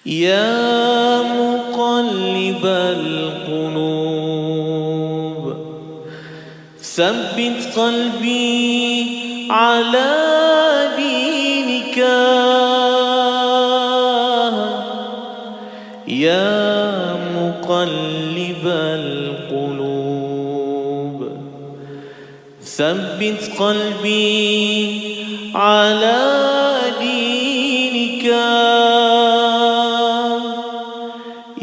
يا مقلب القلوب ثبت قلبي على دينك يا مقلب القلوب ثبت قلبي على دينك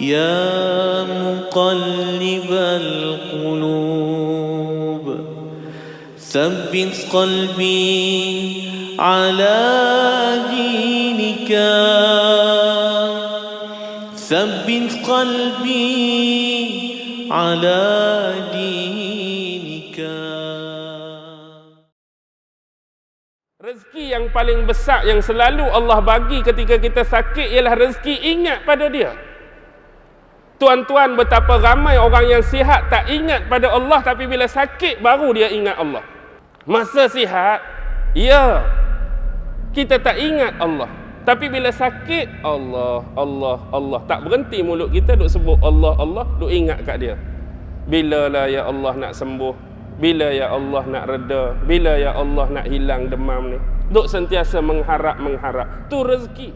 يا مقلب القلوب ثبت قلبي على دينك ثبت قلبي على دينك. Rezeki yang paling besar yang selalu Allah bagi ketika kita sakit ialah rezeki ingat pada Dia. Tuan-tuan, betapa ramai orang yang sihat tak ingat pada Allah, tapi bila sakit baru dia ingat Allah. Masa sihat, ya, kita tak ingat Allah. Tapi bila sakit, Allah, Allah, Allah. Tak berhenti mulut kita duk sebut Allah, Allah, duk ingat kat Dia. Bilalah ya Allah nak sembuh? Bila ya Allah nak reda? Bila ya Allah nak hilang demam ni? Duk sentiasa mengharap. Tu rezeki.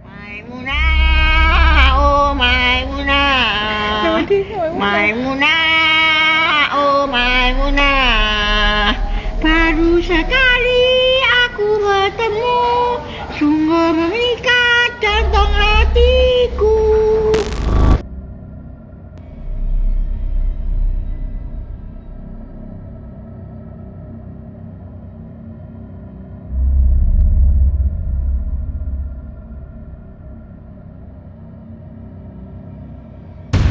Maimunah, oh Maimunah, Maimunah, oh Maimunah. Baru sekali aku bertemu, sungguh mengikat jantung hatiku.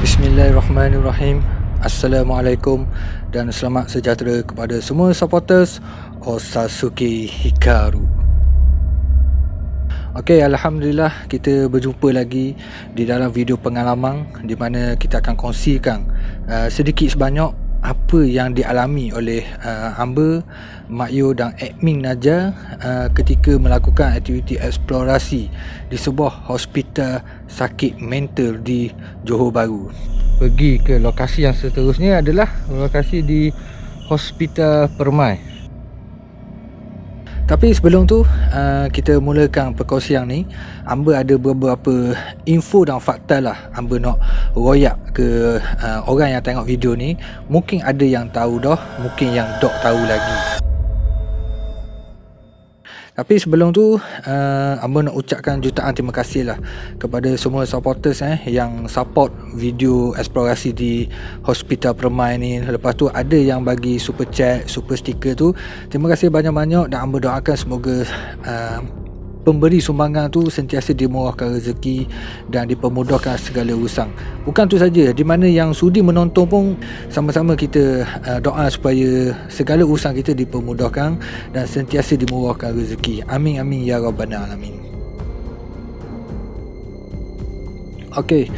Bismillahirrahmanirrahim. Assalamualaikum dan selamat sejahtera kepada semua supporters Osazuki Hikaru. Okey, alhamdulillah kita berjumpa lagi di dalam video pengalaman di mana kita akan kongsikan sedikit sebanyak apa yang dialami oleh Amber, Mak Yu dan admin Naja ketika melakukan aktiviti eksplorasi di sebuah hospital sakit mental di Johor Bahru. Pergi ke lokasi yang seterusnya adalah lokasi di Hospital Permai. Tapi sebelum tu kita mulakan perkongsian ni, Amber ada beberapa info dan fakta lah Amber nak royak ke orang yang tengok video ni. Mungkin ada yang tahu dah, mungkin yang dok tahu lagi. Tapi sebelum tu Amber nak ucapkan jutaan terima kasih lah kepada semua supporters yang support video eksplorasi di Hospital Permai ni. Lepas tu ada yang bagi super chat, super sticker tu. Terima kasih banyak-banyak dan Amber doakan semoga pemberi sumbangan tu sentiasa dimurahkan rezeki dan dipermudahkan segala urusan. Bukan tu saja, di mana yang sudi menonton pun sama-sama kita doa supaya segala urusan kita dipermudahkan dan sentiasa dimurahkan rezeki. Amin amin ya rabbal alamin. Okey,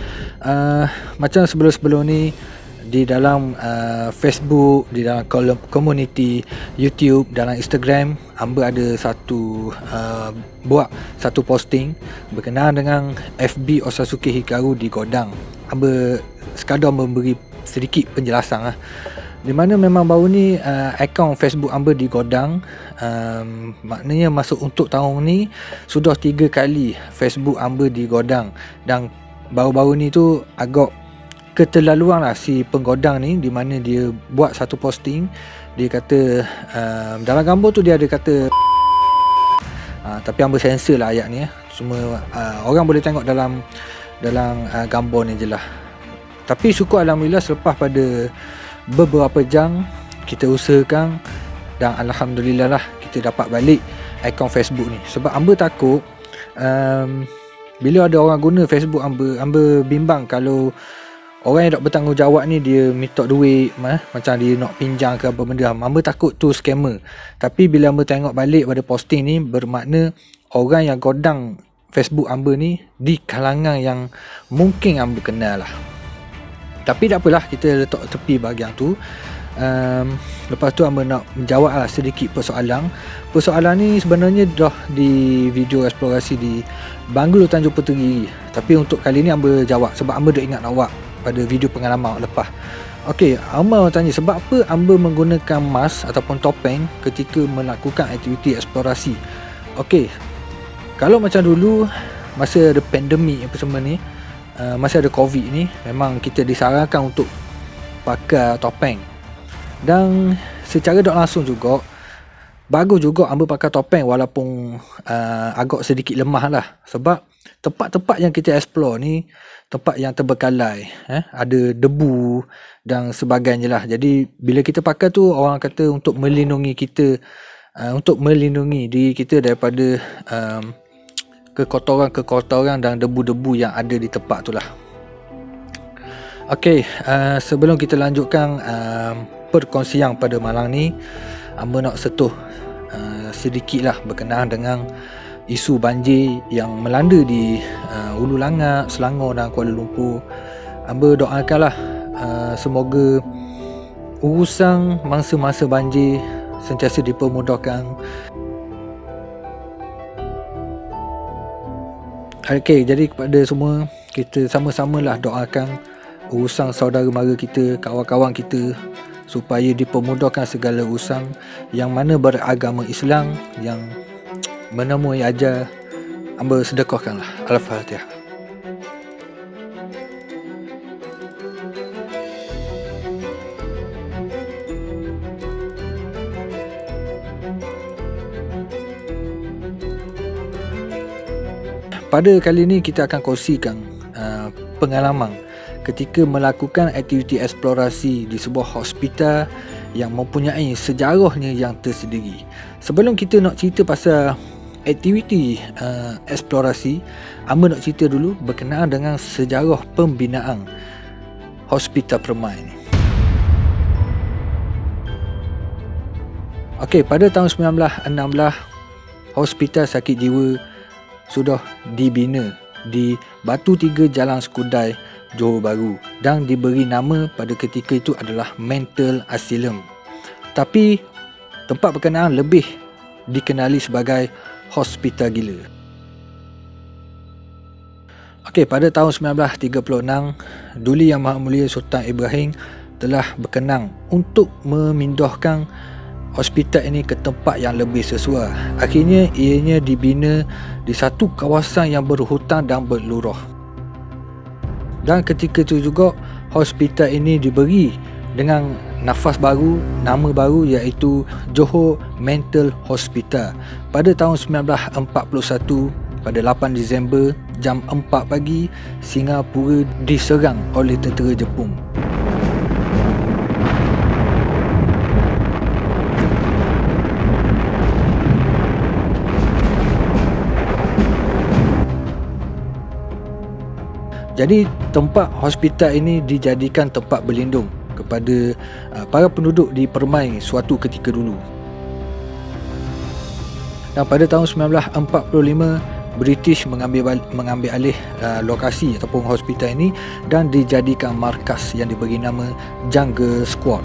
macam sebelum-sebelum ni di dalam Facebook, di dalam kolom community, YouTube, dalam Instagram, Amber ada buat satu posting berkenaan dengan FB Osazuki Hikaru di Godang. Amber sekadar memberi sedikit penjelasan di mana memang baru ni akaun Facebook Amber di Godang, maknanya masuk untuk tahun ni sudah 3 kali Facebook Amber di Godang, dan baru-baru ni tu agak keterlaluan lah si penggodang ni, di mana dia buat satu posting. Dia kata dalam gambar tu dia ada kata tapi Amber sensor lah ayat ni Semua orang boleh tengok dalam gambar ni je lah. Tapi syukur alhamdulillah selepas pada beberapa jam kita usahakan dan alhamdulillah lah kita dapat balik akaun Facebook ni. Sebab Amber takut bila ada orang guna Facebook Amber bimbang kalau orang yang tak bertanggungjawab ni dia minta duit, macam dia nak pinjam ke apa benda. Amber takut tu scammer. Tapi bila Amber tengok balik pada posting ni, bermakna orang yang godang Facebook Amber ni di kalangan yang mungkin Amber kenal lah. Tapi tak apalah, kita letak tepi bahagian tu. Lepas tu Amba nak menjawab lah sedikit persoalan. Persoalan ni sebenarnya dah di video eksplorasi di Banglo Tanjung Puteri, tapi untuk kali ni Amba jawab sebab Amba dah ingat nak buat pada video pengalaman lepas. Okey, Amba tanya sebab apa Amba menggunakan mask ataupun topeng ketika melakukan aktiviti eksplorasi. Okey, kalau macam dulu masa ada pandemik apa semua ni, masa ada COVID ni, memang kita disarankan untuk pakai topeng. Dan secara tak langsung juga bagus juga Amba pakai topeng walaupun agak sedikit lemah lah, sebab tempat-tempat yang kita explore ni tempat yang terbekalai, ada debu dan sebagainya lah. Jadi bila kita pakai tu, orang kata untuk melindungi kita, untuk melindungi diri kita daripada kekotoran-kekotoran dan debu-debu yang ada di tempat tu lah. Okey, sebelum kita lanjutkan perkongsian pada malam ni, Amba nak sentuh sedikit lah berkenaan dengan isu banjir yang melanda di Hulu Langat, Selangor dan Kuala Lumpur. Amba doakanlah semoga urusan mangsa-mangsa banjir sentiasa dipermudahkan. Okey, jadi kepada semua, kita sama-samalah doakan urusan saudara mara kita, kawan-kawan kita, supaya dipermudahkan segala urusan yang mana beragama Islam yang menemui ajal. Amba sedekahkanlah. Al-Fatihah. Pada kali ini kita akan kongsikan pengalaman ketika melakukan aktiviti eksplorasi di sebuah hospital yang mempunyai sejarahnya yang tersendiri. Sebelum kita nak cerita pasal aktiviti eksplorasi, Amba nak cerita dulu berkenaan dengan sejarah pembinaan Hospital Permai ni. Okey, pada tahun 1916, Hospital Sakit Jiwa sudah dibina di Batu Tiga Jalan Skudai, Johor Bahru, dan diberi nama pada ketika itu adalah Mental Asylum. Tapi tempat berkenaan lebih dikenali sebagai Hospital Gila. Okey, pada tahun 1936, Duli Yang Maha Mulia Sultan Ibrahim telah berkenan untuk memindahkan hospital ini ke tempat yang lebih sesuai. Akhirnya ianya dibina di satu kawasan yang berhutan dan berlurah. Dan ketika itu juga hospital ini diberi dengan nafas baru, nama baru, iaitu Johor Mental Hospital. Pada tahun 1941, pada 8 Disember jam 4 pagi, Singapura diserang oleh tentera Jepun. Jadi tempat hospital ini dijadikan tempat berlindung kepada para penduduk di Permai suatu ketika dulu. Dan pada tahun 1945, British mengambil alih lokasi ataupun hospital ini dan dijadikan markas yang diberi nama Jungle Squad.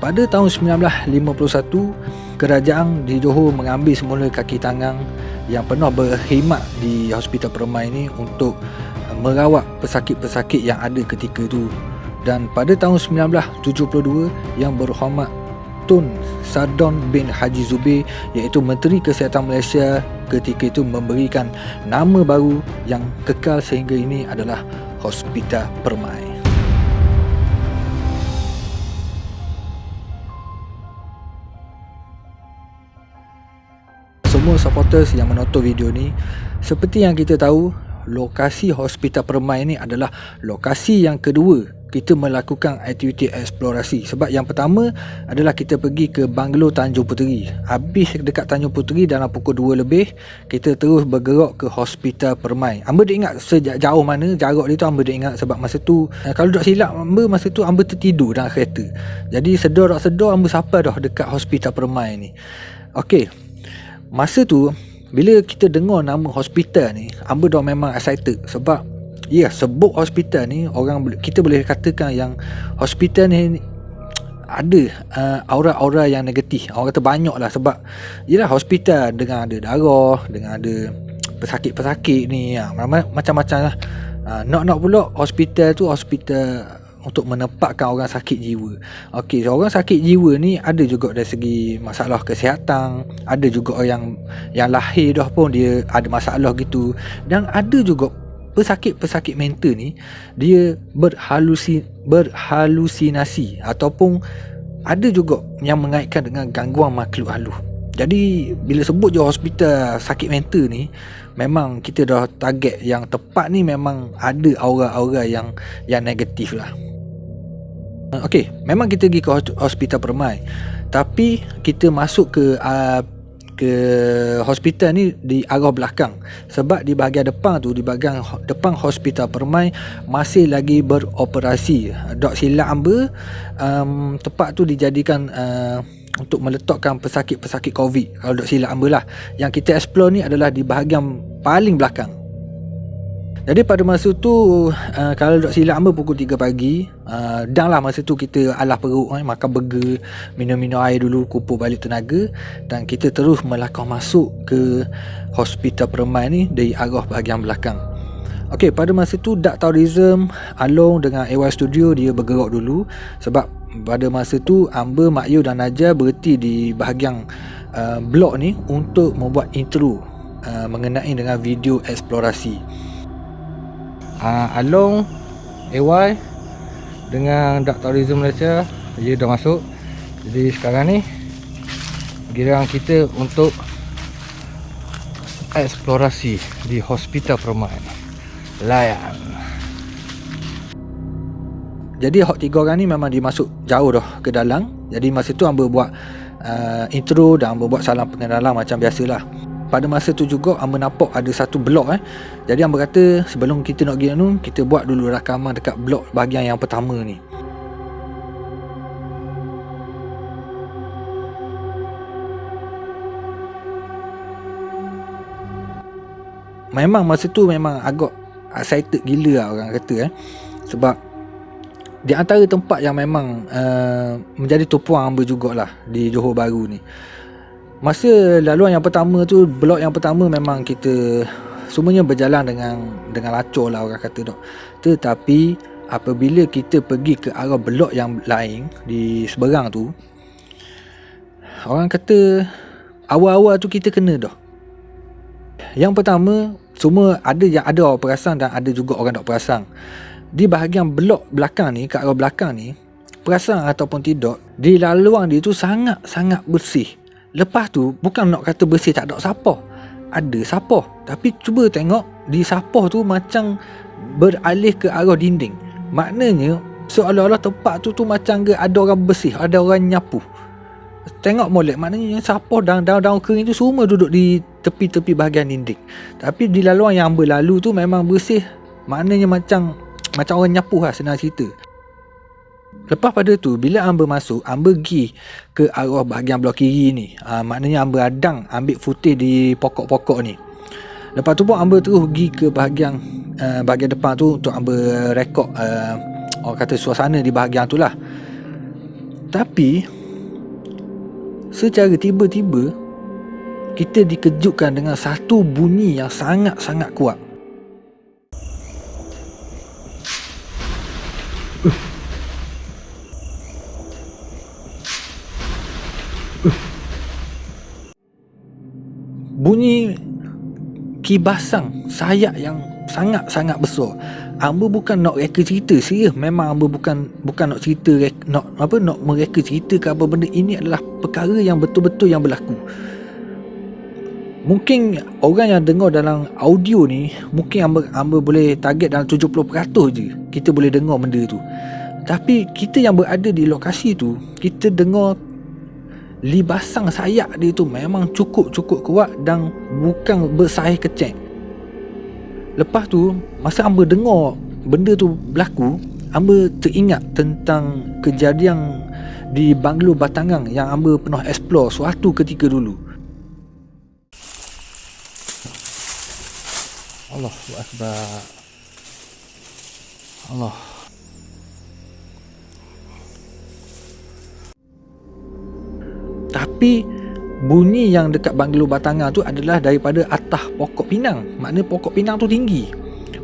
Pada tahun 1951, kerajaan di Johor mengambil semula kaki tangan yang pernah berkhidmat di Hospital Permai ini untuk merawat pesakit-pesakit yang ada ketika itu. Dan pada tahun 1972, Yang Berhormat Tun Sadon bin Haji Zubir, iaitu Menteri Kesihatan Malaysia ketika itu, memberikan nama baru yang kekal sehingga ini adalah Hospital Permai. Semua supporters yang menonton video ni, seperti yang kita tahu, lokasi Hospital Permai ni adalah lokasi yang kedua kita melakukan aktiviti eksplorasi. Sebab yang pertama adalah kita pergi ke Banglo Tanjung Puteri. Habis dekat Tanjung Puteri dalam pukul 2 lebih, kita terus bergerak ke Hospital Permai. Amba tak ingat sejauh mana jarak dia tu, Amba tak ingat sebab masa tu, kalau tak silap Amba, masa tu Amba tertidur dalam kereta. Jadi sedar tak sedar Amba sampai dah dekat Hospital Permai ni. Okey, masa tu bila kita dengar nama hospital ni, Amba dah memang excited sebab Ya, sebut hospital ni, kita boleh katakan yang hospital ni ada aura-aura yang negatif. Orang kata banyak lah, sebab yelah hospital dengan ada darah, dengan ada pesakit-pesakit ni, macam-macam lah. Nak pula hospital tu hospital untuk menempatkan orang sakit jiwa. Okey, so orang sakit jiwa ni ada juga dari segi masalah kesihatan, ada juga yang lahir dah pun dia ada masalah gitu, dan ada juga pesakit-pesakit mental ni dia berhalusinasi ataupun ada juga yang mengaitkan dengan gangguan makhluk halus. Jadi bila sebut je hospital sakit mental ni, memang kita dah target yang tepat ni, memang ada aura-aura yang negatif lah. Okey, memang kita pergi ke hospital Permai, tapi kita masuk ke hospital ni di arah belakang, sebab di bahagian depan tu, di bahagian depan hospital Permai masih lagi beroperasi. Dok silap hamba, tempat tu dijadikan untuk meletakkan pesakit-pesakit COVID, kalau dok silap hamba lah. Yang kita explore ni adalah di bahagian paling belakang. Jadi pada masa tu, kalau dok silap hamba pukul 3 pagi, dan lah masa tu kita alah perut, makan burger, minum air dulu, kumpul balik tenaga, dan kita terus melangkah masuk ke hospital Permai ni dari arah bahagian belakang. Okey, pada masa tu Dark Tourism, Along dengan AY Studio dia bergerak dulu, sebab pada masa tu Amber, Mak Yu dan Najah berhenti di bahagian blok ni untuk membuat intro mengenai dengan video eksplorasi. Along, AY dengan Dark Tourism Malaysia dia dah masuk. Jadi sekarang ni giliran kita untuk eksplorasi di hospital Permai. Layan. Jadi hot 3 orang ni memang dia masuk jauh dah ke dalam. Jadi masa tu Amber buat intro dan Amber buat salam pengenalan macam biasalah. Pada masa tu juga Amber nampak ada satu blok Jadi Amber kata sebelum kita nak pergi anu, kita buat dulu rakaman dekat blok bahagian yang pertama ni. Memang masa tu memang agak excited gila lah orang kata sebab di antara tempat yang memang menjadi tumpuan Amber jugalah di Johor Bahru ni. Masa laluan yang pertama tu, blok yang pertama memang kita semuanya berjalan dengan lancar lah orang kata dok. Tetapi apabila kita pergi ke arah blok yang lain di seberang tu, orang kata awal-awal tu kita kena dah. Yang pertama, semua ada yang ada orang perasan dan ada juga orang tak perasan. Di bahagian blok belakang ni, ke arah belakang ni, perasan ataupun tidak, di laluan dia tu sangat-sangat bersih. Lepas tu bukan nak kata bersih tak ada sapah, ada sapah, tapi cuba tengok di sapah tu macam beralih ke arah dinding. Maknanya seolah-olah tempat tu macam ke ada orang bersih, ada orang nyapu. Tengok molek, maknanya sapah dan daun-daun kering tu semua duduk di tepi-tepi bahagian dinding. Tapi di laluan yang Amber lalu tu memang bersih, maknanya macam orang nyapu lah, senang cerita. Lepas pada tu, bila Amber masuk, Amber pergi ke arah bahagian blok kiri ni. Maknanya Amber adang ambil footage di pokok-pokok ni. Lepas tu pun Amber terus pergi ke bahagian depan tu untuk Amber rekod orang kata suasana di bahagian tu lah. Tapi secara tiba-tiba kita dikejutkan dengan satu bunyi yang sangat-sangat kuat. Bunyi kibasan sayap yang sangat-sangat besar. Amber bukan nak reka cerita, serius, memang Amber bukan nak cerita nak mereka cerita ke apa benda. Ini adalah perkara yang betul-betul yang berlaku. Mungkin orang yang dengar dalam audio ni, mungkin Amber boleh target dalam 70% je kita boleh dengar benda tu. Tapi kita yang berada di lokasi tu, kita dengar libasan sayap dia tu memang cukup kuat dan bukan bersaiz kecil. Lepas tu masa Amber dengar benda tu berlaku, Amber teringat tentang kejadian di Banglo Batangang yang Amber pernah explore suatu ketika dulu. Allahu Akbar. Allah. Tapi bunyi yang dekat banglo batangan tu adalah daripada atas pokok pinang. Maknanya pokok pinang tu tinggi.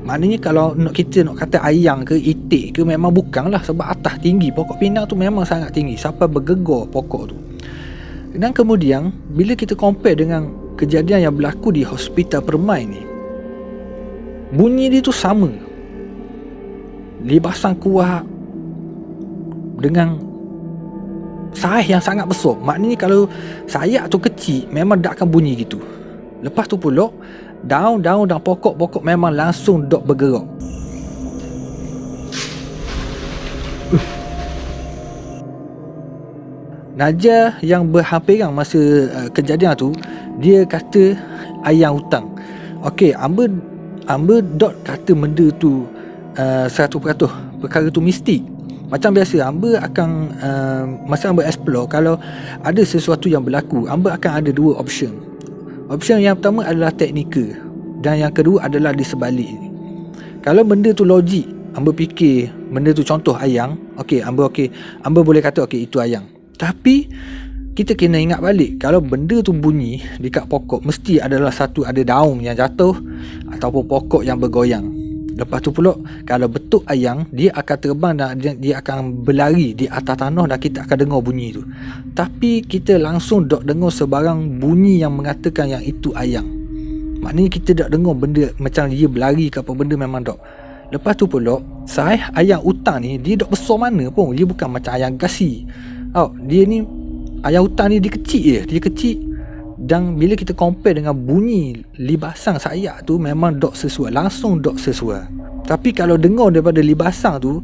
Maknanya kalau kita nak kata ayang ke itik ke, memang bukanlah, sebab atas tinggi. Pokok pinang tu memang sangat tinggi sampai bergegar pokok tu. Dan kemudian bila kita compare dengan kejadian yang berlaku di Hospital Permai ni, bunyi dia tu sama. Libasan kuat dengan saiz yang sangat besar. Maknanya kalau sayap tu kecil, memang tak akan bunyi gitu. Lepas tu pula daun-daun dan pokok-pokok memang langsung dok bergerak. Najah yang berhampiran masa kejadian tu, dia kata ayam hutang. Okey, Amber dot kata benda tu 100% perkara tu mistik. Macam biasa, Amber akan masa Amber explore, kalau ada sesuatu yang berlaku, Amber akan ada dua option. Option yang pertama adalah teknikal, dan yang kedua adalah di sebalik. Kalau benda tu logik, Amber fikir benda tu contoh ayang, Amber boleh kata okey itu ayang. Tapi kita kena ingat balik, kalau benda tu bunyi dekat pokok, mesti adalah satu ada daun yang jatuh ataupun pokok yang bergoyang. Lepas tu pula, kalau betul ayang, dia akan terbang dan dia akan berlari di atas tanah dan kita akan dengar bunyi tu. Tapi kita langsung tak dengar sebarang bunyi yang mengatakan yang itu ayang. Maknanya kita tak dengar benda macam dia berlari ke apa benda, memang tak. Lepas tu pula, saiz ayang utang ni, dia tak besar mana pun. Dia bukan macam ayang gasi. Dia ni, ayang utang ni dia kecil je. Dia kecil. Dan bila kita compare dengan bunyi libasang sayap tu, memang dok sesuai, langsung dok sesuai. Tapi kalau dengar daripada libasang tu,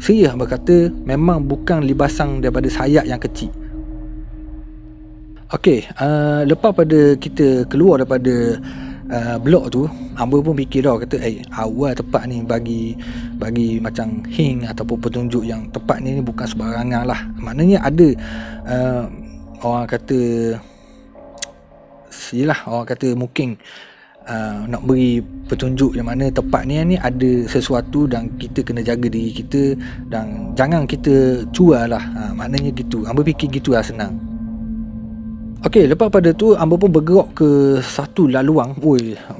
saya berkata memang bukan libasang daripada sayap yang kecil. Okey, lepas pada kita keluar daripada blok tu, Amber pun fikir dah, kata awal tepat ni bagi macam hint ataupun petunjuk yang tepat ni bukan sembarangan lah. Maknanya ada orang kata orang kata mungkin nak beri petunjuk yang mana tempat ni ada sesuatu dan kita kena jaga diri kita dan jangan kita cuar lah. Maknanya gitu, Amber fikir gitu lah, senang. Okey, lepas pada tu Amber pun bergerak ke satu laluang.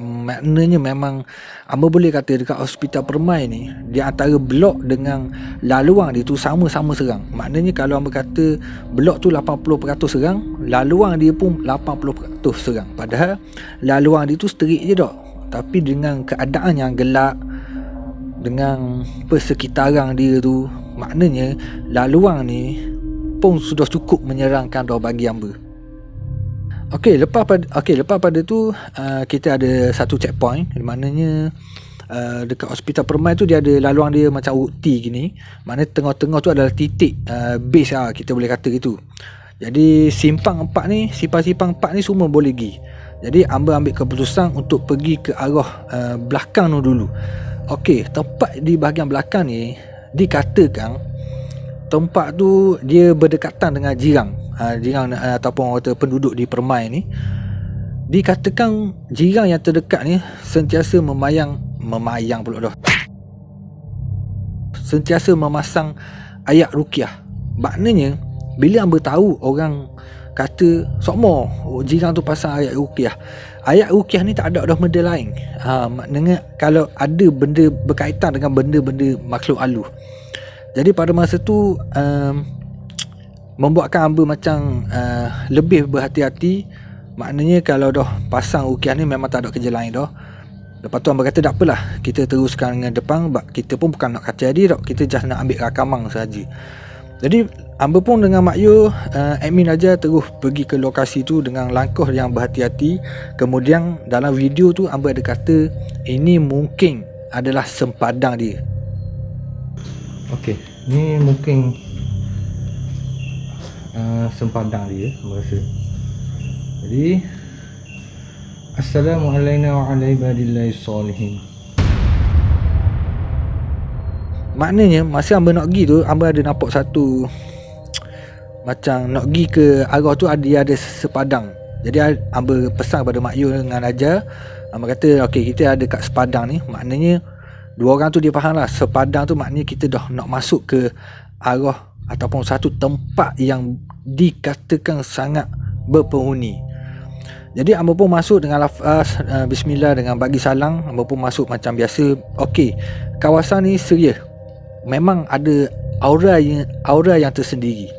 Maknanya memang Amber boleh kata dekat Hospital Permai ni, di antara blok dengan laluang dia tu sama-sama serang. Maknanya kalau Amber kata blok tu 80% serang, laluang dia pun 80% serang. Padahal laluang dia tu sterik je tak. Tapi dengan keadaan yang gelap, dengan persekitaran dia tu, maknanya laluang ni pun sudah cukup menyerangkan dah bagi Amber. Okey, lepas pada tu kita ada satu checkpoint, di maknanya dekat Hospital Permai tu dia ada laluang dia macam ukti gini. Maknanya tengah-tengah tu adalah titik base lah, kita boleh kata gitu. Jadi simpang 4 ni semua boleh pergi. Jadi Amber ambil keputusan untuk pergi ke arah belakang tu dulu. Okey, tempat di bahagian belakang ni dikatakan tempat tu dia berdekatan dengan jirang ataupun kata penduduk di Permai ni. Dikatakan jirang yang terdekat ni sentiasa sentiasa memasang ayat ruqyah. Maknanya bila Amber tahu orang kata sokmo jirang tu pasang ayat ruqyah ni tak ada dah benda lain. Maknanya kalau ada benda berkaitan dengan benda-benda makhluk halus. Jadi pada masa tu membuatkan Amber macam lebih berhati-hati. Maknanya kalau dah pasang ruqyah ni memang tak ada kerja lain dah. Lepas tu Amber kata tak apalah, kita teruskan dengan depan. Kita pun bukan nak kata dia dah, kita just nak ambil rakaman saja. Jadi Amber pun dengan Mak Yu, admin aja terus pergi ke lokasi tu dengan langkah yang berhati-hati. Kemudian dalam video tu Amber ada kata ini mungkin adalah sempadan dia. Okey, ni mungkin sempadan dia, Amber rasa. Jadi Assalamualaikum warahmatullahi wabarakatuh. Maknanya masa Amber nak pergi tu, Amber ada nampak satu macam nak pergi ke arah tu ada sepadang. Jadi Amber pesan kepada Mak Yu dengan Ajar, Amber kata okey, kita ada kat sepadang ni. Maknanya Dua orang tu dia faham lah, sepadang tu maknanya kita dah nak masuk ke arah ataupun satu tempat yang dikatakan sangat berpenghuni. Jadi hamba pun masuk dengan lafaz bismillah, dengan bagi salam. Hamba pun masuk macam biasa. Okey, kawasan ni serius, memang ada aura yang tersendiri.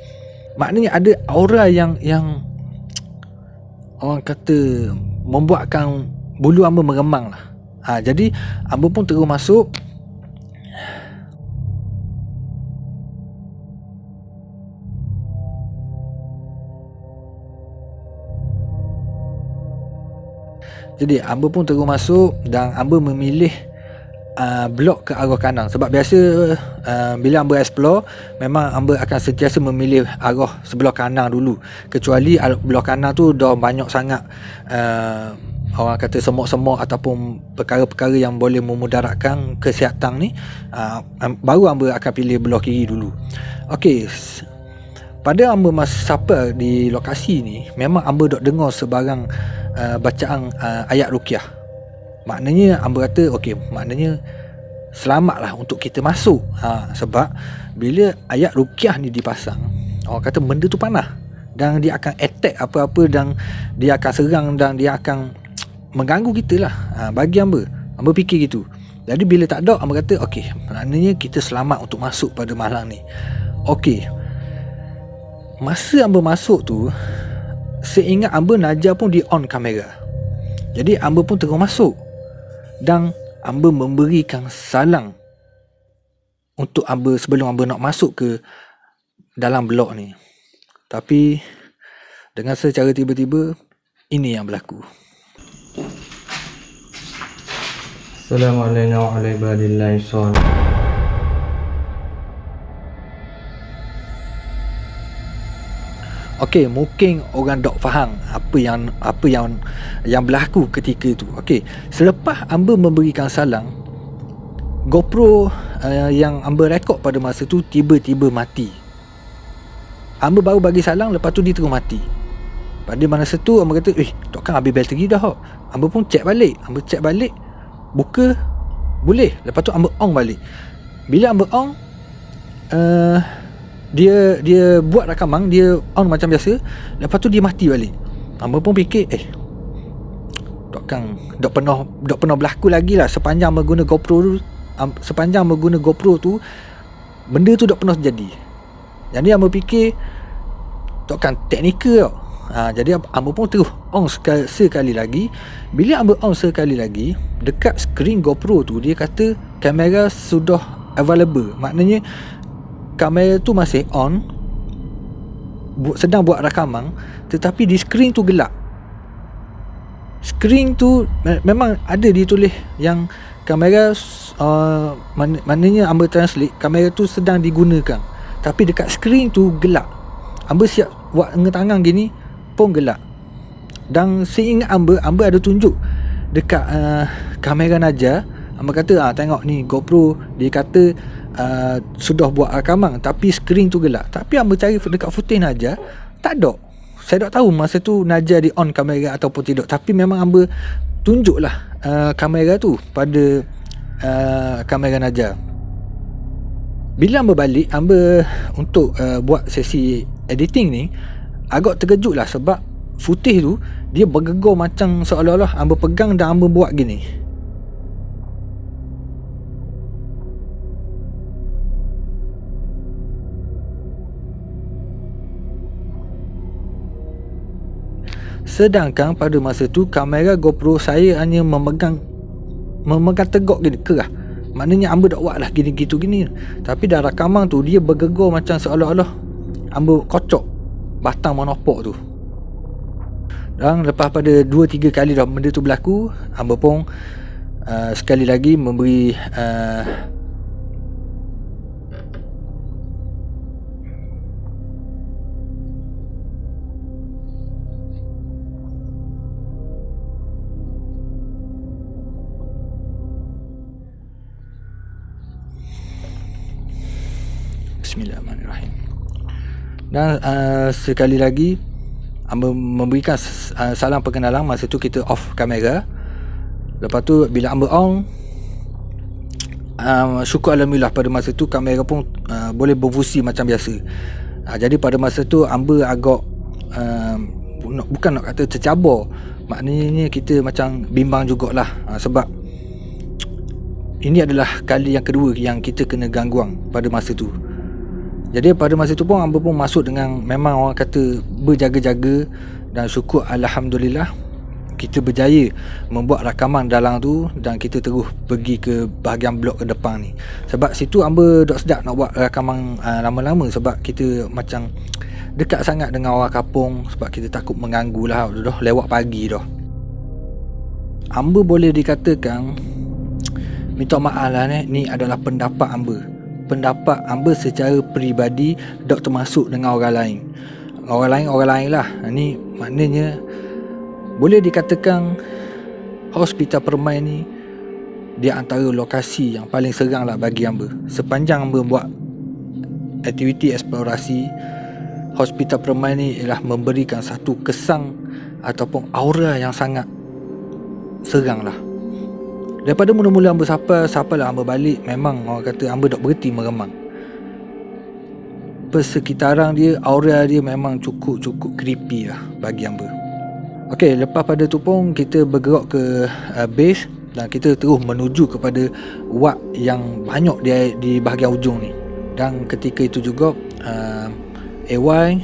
Maknanya ada aura yang orang kata membuatkan bulu hamba meremang lah. Jadi hamba pun terus masuk. Jadi hamba pun terus masuk dan hamba memilih blok ke arah kanan. Sebab biasa bila hamba explore, memang hamba akan sentiasa memilih arah sebelah kanan dulu. Kecuali belah kanan tu dah banyak sangat orang kata semok-semok ataupun perkara-perkara yang boleh memudaratkan kesihatan ni, baru hamba akan pilih belah kiri dulu. Okey, pada hamba masa sampai di lokasi ni, memang hamba dok dengar sebarang bacaan ayat ruqyah. Maknanya hamba kata okey, maknanya selamatlah untuk kita masuk. Sebab bila ayat ruqyah ni dipasang, orang kata benda tu panah dan dia akan attack apa-apa, dan dia akan serang dan dia akan mengganggu kita lah. Bagi hamba fikir gitu. Jadi bila tak ada, hamba kata okey, maknanya kita selamat untuk masuk pada malam ni. Okey, masa hamba masuk tu, seingat hamba Najah pun di on kamera. Jadi hamba pun terus masuk dan hamba memberikan salam untuk hamba sebelum hamba nak masuk ke dalam blok ni. Tapi dengan secara tiba-tiba ini yang berlaku. Assalamualaikum warahmatullahi wabarakatuh. Okey, mungkin orang dok faham apa yang berlaku ketika itu. Okey, selepas hamba memberikan salam, GoPro yang hamba rekod pada masa tu tiba-tiba mati. Hamba baru bagi salam, lepas tu dia terus mati. Pada masa tu hamba kata, takkan habis bateri dah. Hamba pun check balik. Hamba check balik, buka boleh. Lepas tu hamba on balik. Bila hamba on, dia buat rakaman, dia on macam biasa. Lepas tu dia mati balik. Hamba pun fikir, takkan dok pernah berlaku lagi lah sepanjang menggunakan GoPro tu, benda tu dok pernah terjadi. Jadi hamba fikir takkan teknikal tau. Jadi hamba pun terus on sekali lagi. Bila hamba on sekali lagi, dekat skrin GoPro tu dia kata kamera sudah available. Maknanya kamera tu masih on, sedang buat rakaman, tetapi di skrin tu gelap. Skrin tu memang ada ditulis yang kamera maknanya hamba translate, kamera tu sedang digunakan, tapi dekat skrin tu gelap. Hamba siap buat tangan gini pun gelap. Dan seingat hamba ada tunjuk dekat kamera Najah. Hamba kata tengok ni GoPro, dia kata sudah buat rakaman tapi skrin tu gelap. Tapi hamba cari dekat footage Najah, tak ada. Saya tak tahu masa tu Najah di on kamera ataupun tidak, tapi memang hamba tunjuklah kamera tu pada kamera Najah. Bila hamba balik, hamba untuk buat sesi editing ni, agak terkejut lah sebab footage tu dia bergegar macam seolah-olah hamba pegang dan hamba buat gini. Sedangkan pada masa tu kamera GoPro saya hanya memegang tegak gini, kerah. Maknanya hamba dak buat lah gini. Tapi dalam rakaman tu dia bergegar macam seolah-olah hamba kocok batang monopok tu. Dan lepas pada 2-3 kali dah benda tu berlaku, hamba pun sekali lagi memberi Bismillahirrahmanirrahim. Dan sekali lagi hamba memberikan salam perkenalan. Masa tu kita off kamera. Lepas tu bila hamba on, syukur alhamdulillah pada masa tu kamera pun boleh berfungsi macam biasa. Jadi pada masa tu hamba agak bukan nak kata tercabar, maknanya kita macam bimbang jugalah, sebab ini adalah kali yang kedua yang kita kena gangguan pada masa tu. Jadi pada masa tu pun hamba pun masuk dengan memang orang kata berjaga-jaga, dan syukur alhamdulillah kita berjaya membuat rakaman dalam tu, dan kita terus pergi ke bahagian blok ke depan ni. Sebab situ hamba dok sedap nak buat rakaman lama-lama, sebab kita macam dekat sangat dengan orang kampung, sebab kita takut mengganggu lah, dah lewat pagi dah. Hamba boleh dikatakan, minta maaf lah ni adalah pendapat hamba secara peribadi, dok termasuk dengan orang lain lah. Ni maknanya boleh dikatakan Hospital Permai ni dia antara lokasi yang paling seram lah bagi hamba. Sepanjang hamba buat aktiviti eksplorasi, Hospital Permai ni ialah memberikan satu kesan ataupun aura yang sangat seram lah. Daripada mula-mula hamba sapalah hamba balik, memang orang kata hamba dok berhenti meremang. Persekitaran dia, aura dia memang cukup creepy lah bagi hamba. Okey, lepas pada tu pun kita bergerak ke base, dan kita terus menuju kepada ward yang banyak di bahagian ujung ni. Dan ketika itu juga AY,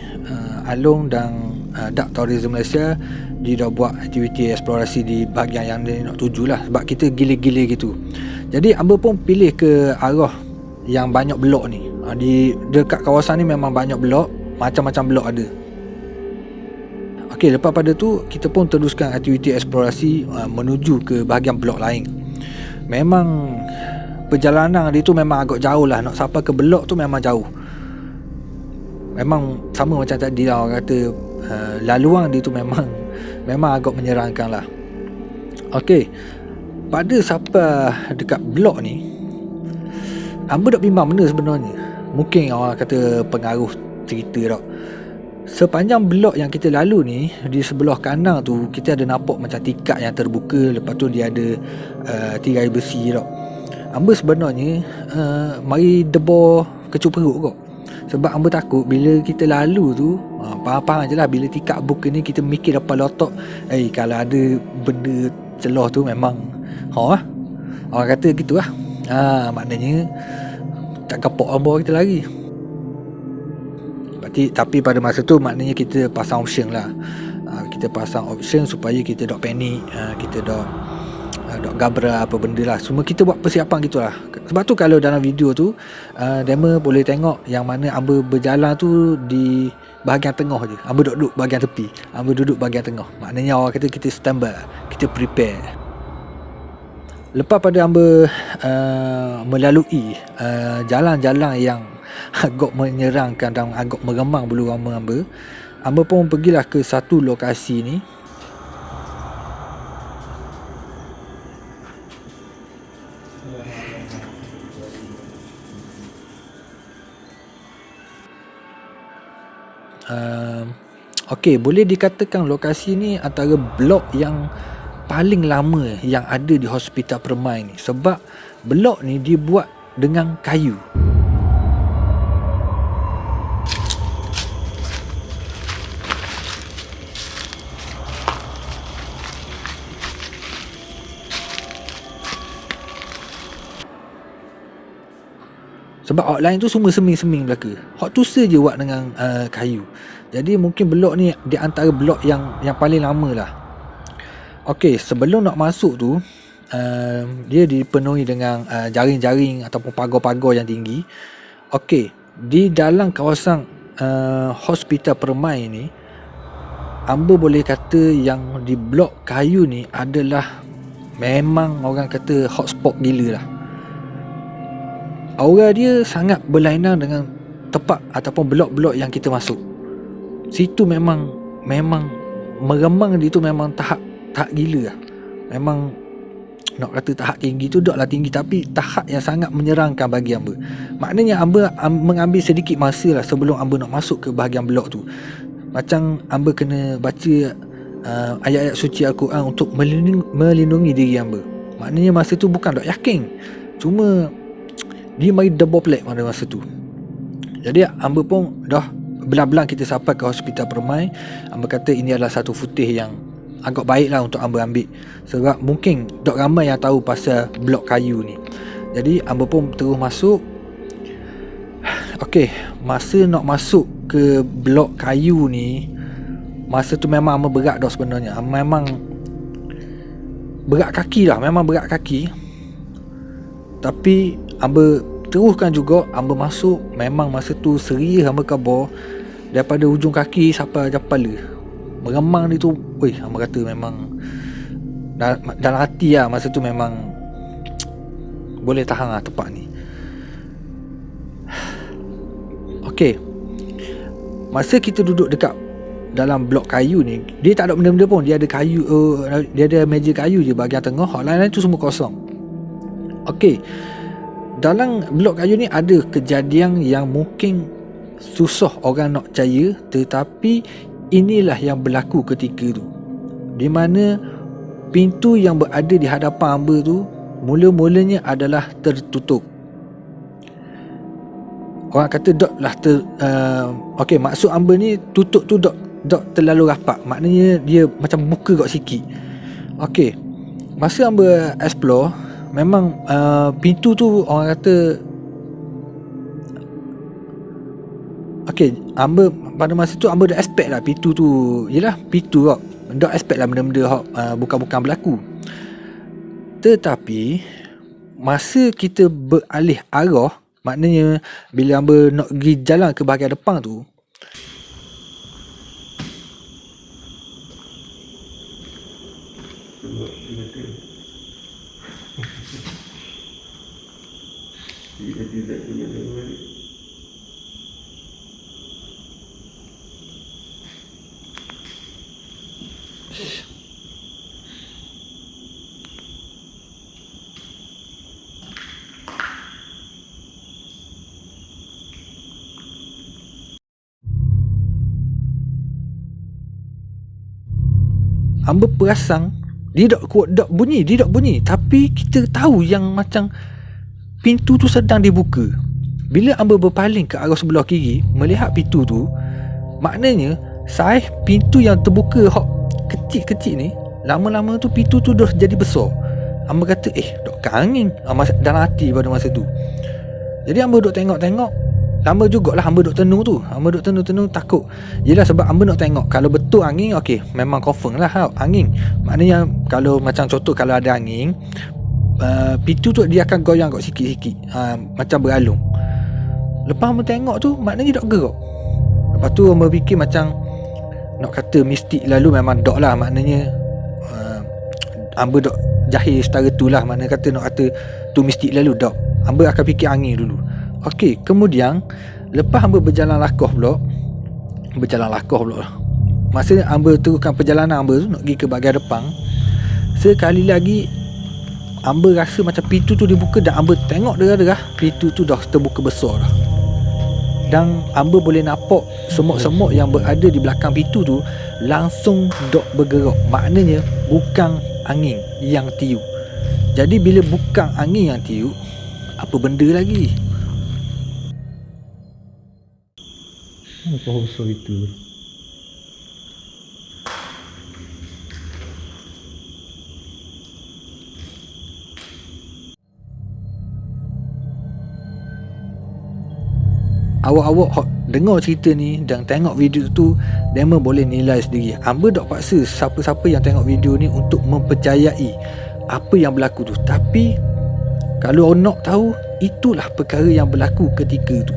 Along dan Dak Tourism Malaysia dia dah buat aktiviti eksplorasi di bahagian yang dia nak tuju lah, sebab kita gila-gila gitu. Jadi hamba pun pilih ke arah yang banyak blok ni. Di dekat kawasan ni memang banyak blok, macam-macam blok ada. Okey, lepas pada tu kita pun teruskan aktiviti eksplorasi menuju ke bahagian blok lain. Memang perjalanan dia tu memang agak jauh lah, nak sampai ke blok tu memang jauh. Memang sama macam tadi lah, orang kata laluan dia tu memang agak menyeramkan lah. Okey, pada sampai dekat blok ni, hamba dok bimbang benda sebenarnya. Mungkin orang kata pengaruh cerita tak. Sepanjang blok yang kita lalu ni, di sebelah kanan tu kita ada nampak macam tikar yang terbuka, lepas tu dia ada tirai besi tak. Hamba sebenarnya mari debor kecup perut kot. Sebab hamba takut bila kita lalu tu, faham je lah, bila tikar buka ni kita mikir depan lotok, kalau ada benda celah tu memang orang kata gitu lah. Maknanya tak kapok hamba kita lagi. Tapi pada masa tu maknanya kita pasang option lah. Kita pasang option supaya kita dok panik, kita dok gabra apa benda lah. Semua kita buat persiapan gitulah. Sebab tu kalau dalam video tu demo boleh tengok yang mana hamba berjalan tu di bahagian tengah je. Hamba duduk bahagian tepi, hamba duduk bahagian tengah. Maknanya orang kata kita standby, kita prepare. Lepas pada hamba melalui jalan-jalan yang agak menyerangkan dan agak meremang bulu rama hamba pun pergilah ke satu lokasi ni. Okey, boleh dikatakan lokasi ni antara blok yang paling lama yang ada di Hospital Permai ni, sebab blok ni dibuat dengan kayu. Sebab outline tu semua seming-seming belaka. Hot tu saja buat dengan kayu. Jadi mungkin blok ni di antara blok yang paling lama lah. Okey, sebelum nak masuk tu dia dipenuhi dengan jaring-jaring ataupun pagar-pagar yang tinggi. Okey, di dalam kawasan Hospital Permai ni, hamba boleh kata yang di blok kayu ni adalah memang orang kata hotspot gila lah. Aura dia sangat berlainan dengan tempat ataupun blok-blok yang kita masuk. Situ memang meremang dia tu memang tahap gila lah. Memang nak kata tahap tinggi tu dah lah tinggi, tapi tahap yang sangat menyerangkan bagi hamba. Maknanya hamba mengambil sedikit masa lah sebelum hamba nak masuk ke bahagian blok tu. Macam hamba kena baca ayat-ayat suci Al-Quran untuk melindungi diri hamba. Maknanya masa tu bukan tak yakin, cuma dia mari double plate pada masa tu. Jadi hamba pun dah belang-belang kita sampai ke hospital Permai. Hamba kata ini adalah satu footage yang agak baik lah untuk hamba ambil, sebab mungkin tak ramai yang tahu pasal blok kayu ni. Jadi hamba pun terus masuk. Okey, masa nak masuk ke blok kayu ni, masa tu memang hamba berat dah sebenarnya. Memang berat kaki lah, memang berat kaki. Tapi hamba teruskan juga. Hamba masuk, memang masa tu serius hamba khabar daripada ujung kaki sampai kepala. Meremang dia tu, hamba kata memang dalam hati lah masa tu memang boleh tahan lah tempat ni. Okey, masa kita duduk dekat dalam blok kayu ni, dia tak ada benda-benda pun. Dia ada kayu, dia ada meja kayu je bahagian tengah, hak lain-lain tu semua kosong. Okey, dalam blok kayu ni ada kejadian yang mungkin susah orang nak percaya, tetapi inilah yang berlaku ketika tu, di mana pintu yang berada di hadapan hamba tu mula-mulanya adalah tertutup. Orang kata dok lah okey, maksud hamba ni tutup tu dok terlalu rapat, maknanya dia macam buka kat sikit. Okey, masa hamba explore, memang pintu tu orang kata okey, hamba pada masa tu hamba dah expect lah pintu tu, yelah pintu kok, dah expect lah benda-benda bukan-bukan berlaku. Tetapi masa kita beralih arah, maknanya bila hamba nak pergi jalan ke bahagian depan tu, hamba perasan dia dok bunyi, tapi kita tahu yang macam pintu tu sedang dibuka. Bila hamba berpaling ke arah sebelah kiri melihat pintu tu, maknanya saiz pintu yang terbuka hak kecil-kecil ni, lama-lama tu pintu tu dah jadi besar. Hamba kata dok angin dalam hati pada masa tu. Jadi hamba dok tengok-tengok, lama jugalah hamba dok tenung tu. Hamba dok tenung takut. Yelah, sebab hamba nak tengok kalau betul angin, okey, memang confirm lah angin. Maknanya kalau macam contoh kalau ada angin, pintu tu dia akan goyang kat sikit-sikit, macam beralung. Lepas hamba tengok tu, maknanya dok gerak. Lepas tu hamba fikir macam nak kata mistik lalu, memang dok lah, maknanya hamba dok jahil setara tu lah, mana kata nak kata tu mistik lalu, dok. Hamba akan fikir angin dulu. Okey, kemudian lepas hamba berjalan lakoh pula. Masa hamba teruskan perjalanan hamba tu nak pergi ke bahagian depan, sekali lagi hamba rasa macam pintu tu dibuka, dan hamba tengok derah-derah pintu tu dah terbuka besar dah. Dan hamba boleh nampak semut-semut yang berada di belakang pintu tu langsung dok bergerak. Maknanya bukan angin yang tiup. Jadi bila bukan angin yang tiup, apa benda lagi? Apa besar itu? Awak-awak dengar cerita ni dan tengok video tu, demo boleh nilai sendiri. Hamba tak paksa siapa-siapa yang tengok video ni untuk mempercayai apa yang berlaku tu. Tapi kalau orang nak tahu, itulah perkara yang berlaku ketika tu.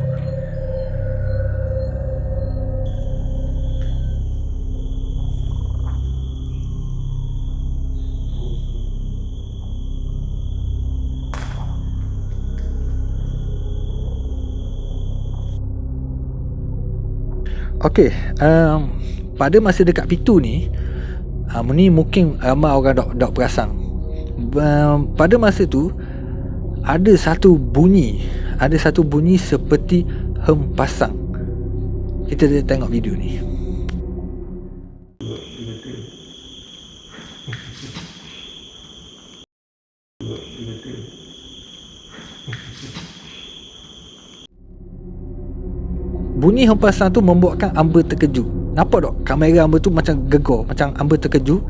Okey, pada masa dekat pintu ni, ni mungkin ramai orang dok perasan. Pada masa tu ada satu bunyi seperti hempasan. Kita tengok video ni. bunyi hempasan tu membuatkan Amber terkejut. Nampak tak kamera Amber tu macam gegar, macam Amber terkejut.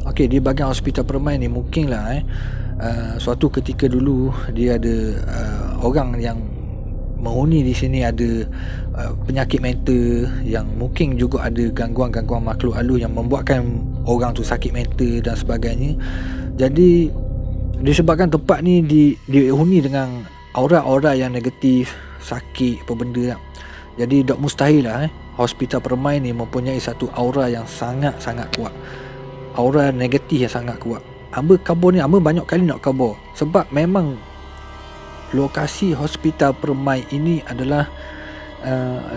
Okey, di bahagian hospital permai ni mungkinlah suatu ketika dulu dia ada orang yang menghuni di sini ada penyakit mental, yang mungkin juga ada gangguan-gangguan makhluk halus yang membuatkan orang tu sakit mental dan sebagainya. Jadi disebabkan tempat ni dihuni dengan aura-aura yang negatif, sakit apa benda tak. Jadi tak mustahil lah hospital permai ni mempunyai satu aura yang sangat-sangat kuat, aura negatif yang sangat kuat. Amber kabur ni, Amber banyak kali nak kabur sebab memang lokasi hospital permai ini adalah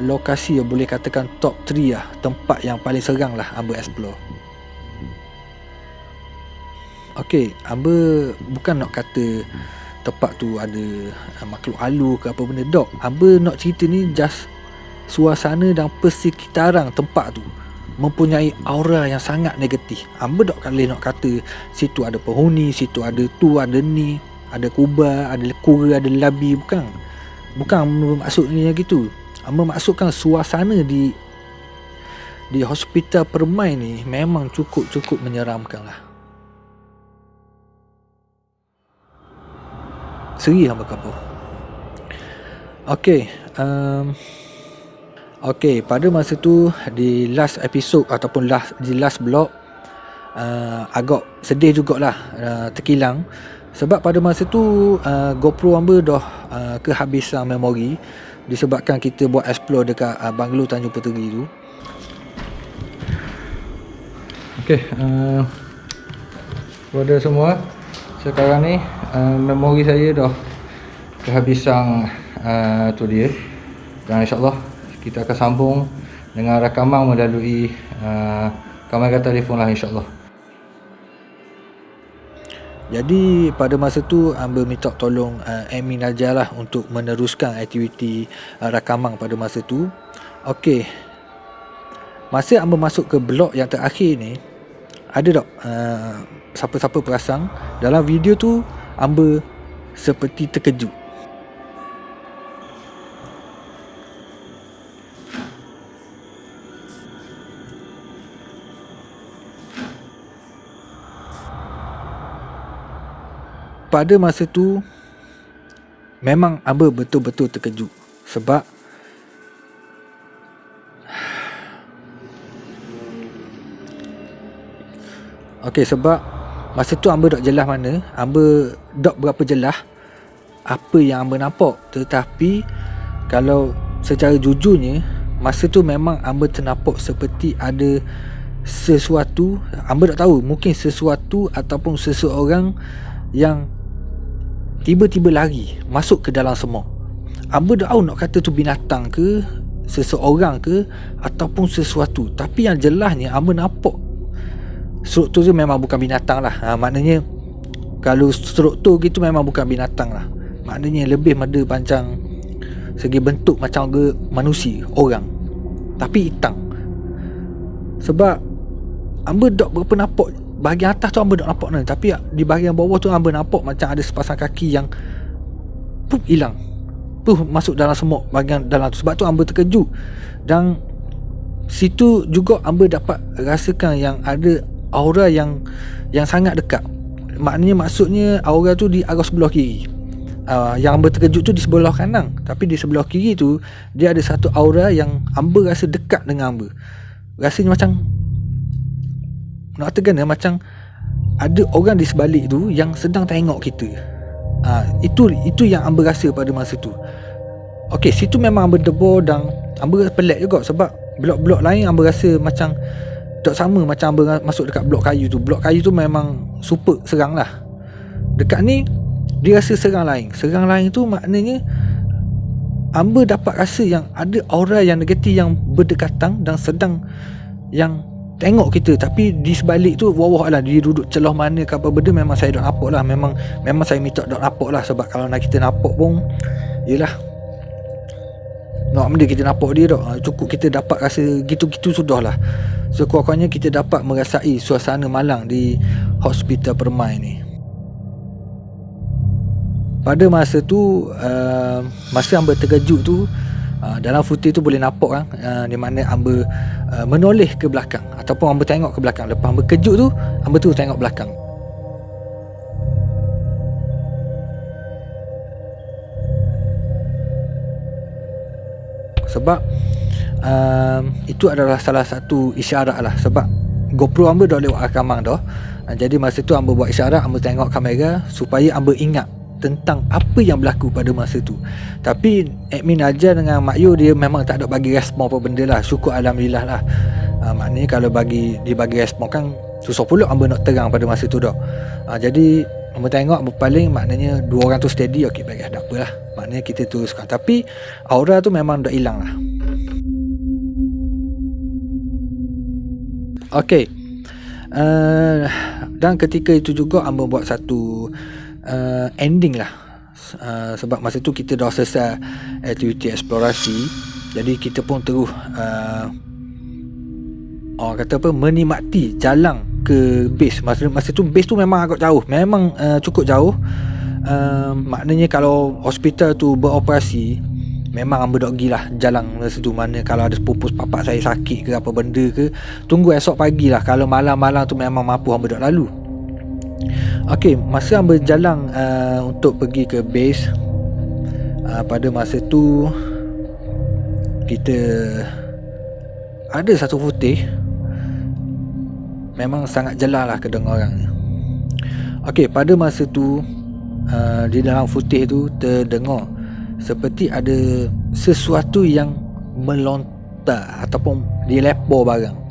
lokasi yang boleh katakan top 3 lah, tempat yang paling serang lah Amber explore. Okey, Amber bukan nak kata tempat tu ada makhluk halus ke apa benda, dok. Amber nak cerita ni just suasana dan persekitaran tempat tu mempunyai aura yang sangat negatif. Amber tak boleh nak kata situ ada penghuni, situ ada tu, ada ni, ada kubah, ada kura, ada labi. Bukan maksudnya gitu. Amber maksudkan suasana di hospital permai ni memang cukup menyeramkan lah. Seri Amber kabur. Okey, pada masa tu di last episode ataupun di last blog agak sedih jugalah, terkilang sebab pada masa tu GoPro Amber dah kehabisan memori disebabkan kita buat explore dekat banglo Tanjung Peteri tu. Okey, kepada semua, sekarang ni memori saya dah kehabisan tu dia, dan insyaAllah kita akan sambung dengan rakaman melalui kamera telefon lah insyaAllah. Jadi pada masa tu Amber minta tolong admin Najah lah untuk meneruskan aktiviti rakaman pada masa tu. Okey, masa Amber masuk ke blok yang terakhir ni, ada tak siapa-siapa perasan dalam video tu Amber seperti terkejut. Pada masa tu memang Amber betul-betul terkejut sebab sebab masa tu Amber tak jelas mana, Amber tak berapa jelas apa yang Amber nampak. Tetapi kalau secara jujurnya, masa tu memang Amber ternampak seperti ada sesuatu, Amber tak tahu, mungkin sesuatu ataupun seseorang yang tiba-tiba lari masuk ke dalam semut. Amber tak tahu nak kata tu binatang ke, seseorang ke, ataupun sesuatu. Tapi yang jelasnya Amber nampak struktur tu memang bukan binatang lah. Maknanya kalau struktur gitu memang bukan binatang lah. Maknanya lebih pada panjang segi bentuk macam manusia, orang, tapi hitam. Sebab Amber tak berapa nampak bahagian atas tu, Amber tak nampak mana, tapi di bahagian bawah tu Amber nampak macam ada sepasang kaki yang hilang, masuk dalam semut bahagian dalam tu. Sebab tu Amber terkejut, dan situ juga Amber dapat rasakan yang ada aura yang sangat dekat. Maksudnya aura tu di arah sebelah kiri. Yang Amber terkejut tu di sebelah kanan, tapi di sebelah kiri tu dia ada satu aura yang Amber rasa dekat dengan Amber. Rasanya macam nak katakan macam ada orang di sebalik tu yang sedang tengok kita. Itu yang Amber rasa pada masa tu. Okey, situ memang Amber debur, dan Amber pelik juga sebab blok-blok lain Amber rasa macam tak sama macam Amber masuk dekat blok kayu tu. Blok kayu tu memang super serang lah. Dekat ni dia rasa serang lain. Serang lain tu maknanya Amber dapat rasa yang ada aura yang negatif yang berdekatan dan sedang yang tengok kita. Tapi di sebalik tu wawah lah, dia duduk celah mana ke apa benda memang saya tak nampak lah. Memang saya minta tak nampak lah, sebab kalau nak kita nampak pun yelah, nak benda kita nampak dia tak, cukup kita dapat rasa gitu-gitu sudah lah. Sekurang-kurangnya kita dapat merasai suasana malang di hospital permai ni. pada masa tu masa hamba terkejut tu, dalam footage tu boleh nampak kan, di mana hamba menoleh ke belakang ataupun hamba tengok ke belakang. Lepas hamba kejut tu, hamba tu tengok belakang. Sebab itu adalah salah satu isyarat lah. Sebab GoPro hamba dah lewat rakaman dah. Jadi masa tu hamba buat isyarat, hamba tengok kamera supaya hamba ingat tentang apa yang berlaku pada masa tu. Tapi admin Ajar dengan Mak Yu dia memang tak ada bagi respon apa benda lah. Syukur alhamdulillah lah. Maknanya kalau dia bagi respon kan susah pula hamba nak terang pada masa tu dah. Jadi hamba tengok berpaling, maknanya dua orang tu steady. Okey, baik, tak apalah. Maknanya kita teruskan. Tapi aura tu memang dah hilang lah. Okey. Dan ketika itu juga hamba buat satu ending lah. Sebab masa tu kita dah selesai aktiviti eksplorasi. Jadi kita pun terus orang kata apa, menikmati jalan ke base. Masa tu base tu memang agak jauh. Memang cukup jauh. Maknanya kalau hospital tu beroperasi, memang hamba dok gilah jalan masa tu. Mana kalau ada sepupu sepapak saya sakit ke apa benda ke, tunggu esok pagi lah. Kalau malam-malam tu memang mampu hamba dok lalu. Okey, masa hamba jalan untuk pergi ke base, pada masa tu kita ada satu footage memang sangat jelas lah kedengarannya. Okey, pada masa tu di dalam footage tu terdengar seperti ada sesuatu yang melontar ataupun dilepor barang.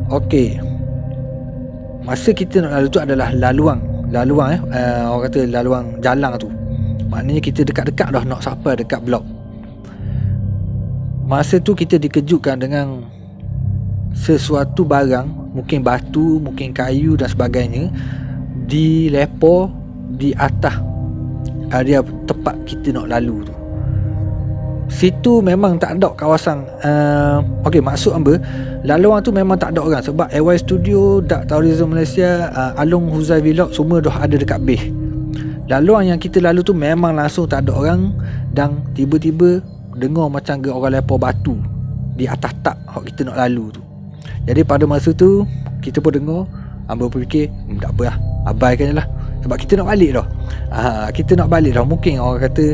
Okey, masa kita nak lalu tu adalah laluang orang kata laluang jalan tu. Maknanya kita dekat-dekat dah nak sampai dekat blok. Masa tu kita dikejutkan dengan sesuatu barang, mungkin batu, mungkin kayu dan sebagainya, dilepor di atas area tempat kita nak lalu tu. Situ memang tak ada kawasan okey, maksud hamba laluan tu memang tak ada orang. Sebab AY Studio, Dark Tourism Malaysia, Along Huzai Vlog semua dah ada dekat base. Laluan yang kita lalu tu memang langsung tak ada orang. Dan tiba-tiba dengar macam orang lepor batu di atas tak kita nak lalu tu. Jadi pada masa tu kita pun dengar, hamba fikir tak apa lah, abaikan je lah. Sebab kita nak balik dah. Kita nak balik dah. Mungkin orang kata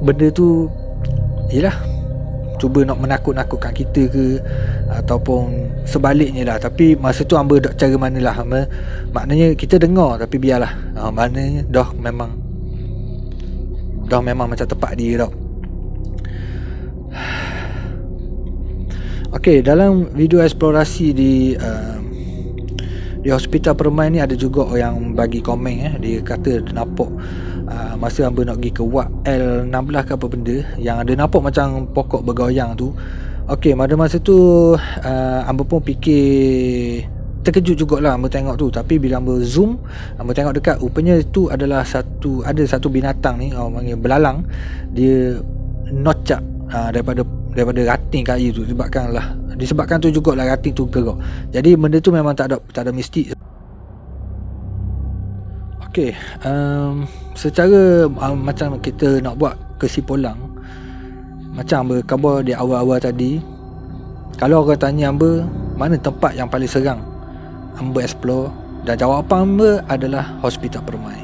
benda tu yelah, cuba nak menakut-nakutkan kita ke ataupun sebaliknya lah. Tapi masa tu hamba dak cara manalah, maknanya kita dengar tapi biarlah. Maknanya dah memang macam tepat dia dah. Okey, dalam video eksplorasi di Hospital Permai ni ada juga yang bagi komen dia kata dia nampak masa hamba nak pergi ke Ward L16 ke apa benda yang ada nampak macam pokok bergoyang tu. Okey, pada masa tu hamba pun fikir, terkejut jugalah hamba tengok tu. Tapi bila hamba zoom, hamba tengok dekat, rupanya tu adalah ada satu binatang ni, orang panggil belalang. Dia nocak daripada rating kayu tu. Disebabkan tu jugalah rating tu gerak. Jadi benda tu memang tak ada mistik. Okey, secara macam kita nak buat kesimpulan, macam hamba khabar di awal-awal tadi, kalau orang tanya hamba mana tempat yang paling seram hamba explore, dan jawapan hamba adalah Hospital Permai.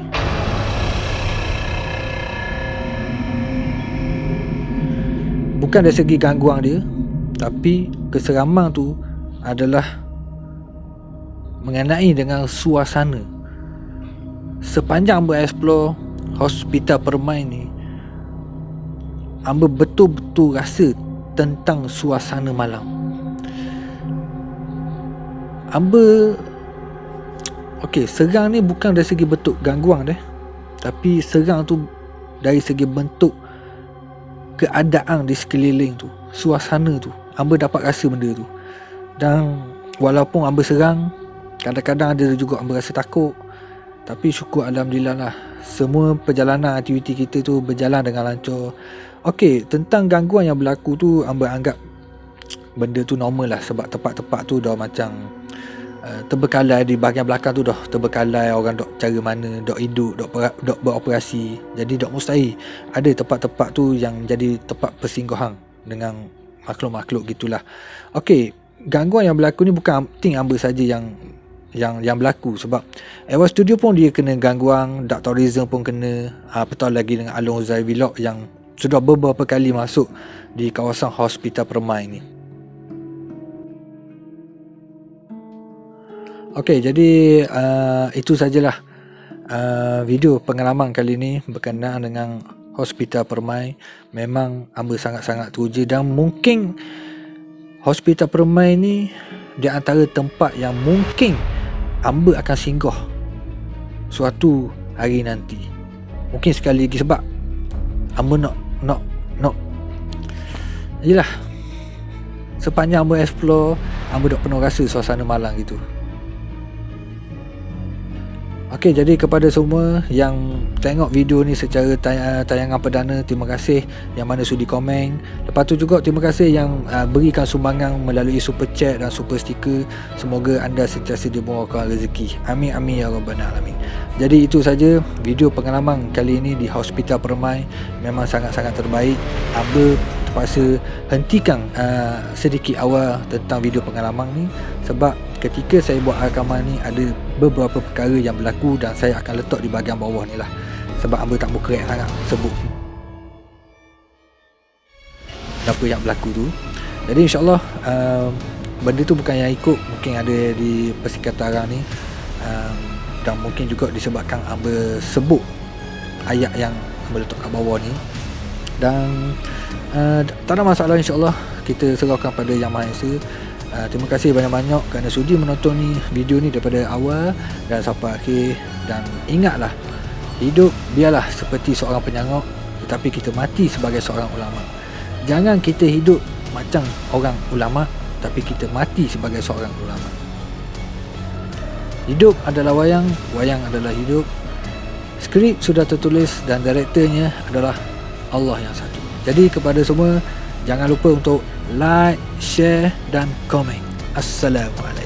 Bukan dari segi gangguan dia, tapi keseraman tu adalah mengenai dengan suasana. Sepanjang hamba explore Hospital Permai ni, hamba betul-betul rasa tentang suasana malam. Hamba okey, serang ni bukan dari segi bentuk gangguan tapi serang tu dari segi bentuk keadaan di sekeliling tu, suasana tu. Hamba dapat rasa benda tu. Dan walaupun hamba serang, kadang-kadang ada juga hamba rasa takut. Tapi syukur alhamdulillah lah, semua perjalanan aktiviti kita tu berjalan dengan lancar. Okey, tentang gangguan yang berlaku tu, hamba anggap benda tu normal lah, sebab tempat-tempat tu dah macam terbekalai. Di bahagian belakang tu dah terbekalai, orang dok cara mana dok hidup, dok beroperasi. Jadi dok mustahil ada tempat-tempat tu yang jadi tempat persinggahan dengan makhluk-makhluk gitulah. Okey, gangguan yang berlaku ni bukan ting hamba saja yang berlaku, sebab Ewa Studio pun dia kena gangguan, Dr. Rizal pun kena, apatah lagi dengan Along Zai Vlog yang sudah beberapa kali masuk di kawasan Hospital Permai ni. Okey, jadi itu sajalah video pengalaman kali ni berkenaan dengan Hospital Permai. Memang hamba sangat-sangat teruja, dan mungkin Hospital Permai ni di antara tempat yang mungkin hamba akan singgah suatu hari nanti. Mungkin sekali lagi, sebab hamba nak yelah, sepanjang hamba explore, hamba dok penuh rasa suasana malang gitu. Okey, jadi kepada semua yang tengok video ni secara tayangan perdana, terima kasih yang mana sudi komen. Lepas tu juga terima kasih yang berikan sumbangan melalui super chat dan super stiker. Semoga anda sentiasa dimurahkan rezeki. Amin amin ya rabbal alamin. Jadi itu saja video pengalaman kali ini di Hospital Permai. Memang sangat-sangat terbaik. Hamba terpaksa hentikan sedikit awal tentang video pengalaman ni, sebab ketika saya buat rakaman ni ada beberapa perkara yang berlaku, dan saya akan letak di bahagian bawah ni lah, sebab hamba tak berkerak sangat sebut apa yang berlaku tu. Jadi insyaAllah benda tu bukan yang ikut, mungkin ada di persekitaran ni, dan mungkin juga disebabkan hamba sebut ayat yang hamba letak kat bawah ni. Dan tak ada masalah, insyaAllah kita serahkan pada Yang Maha Esa. Terima kasih banyak-banyak kerana sudi menonton video ni daripada awal dan sampai akhir. Dan ingatlah, hidup biarlah seperti seorang penyangok, tetapi kita mati sebagai seorang ulama. Jangan kita hidup macam orang ulama, tapi kita mati sebagai seorang ulama. Hidup adalah wayang, wayang adalah hidup. Skrip sudah tertulis dan direkturnya adalah Allah yang satu. Jadi kepada semua, jangan lupa untuk like, share dan komen. Assalamualaikum.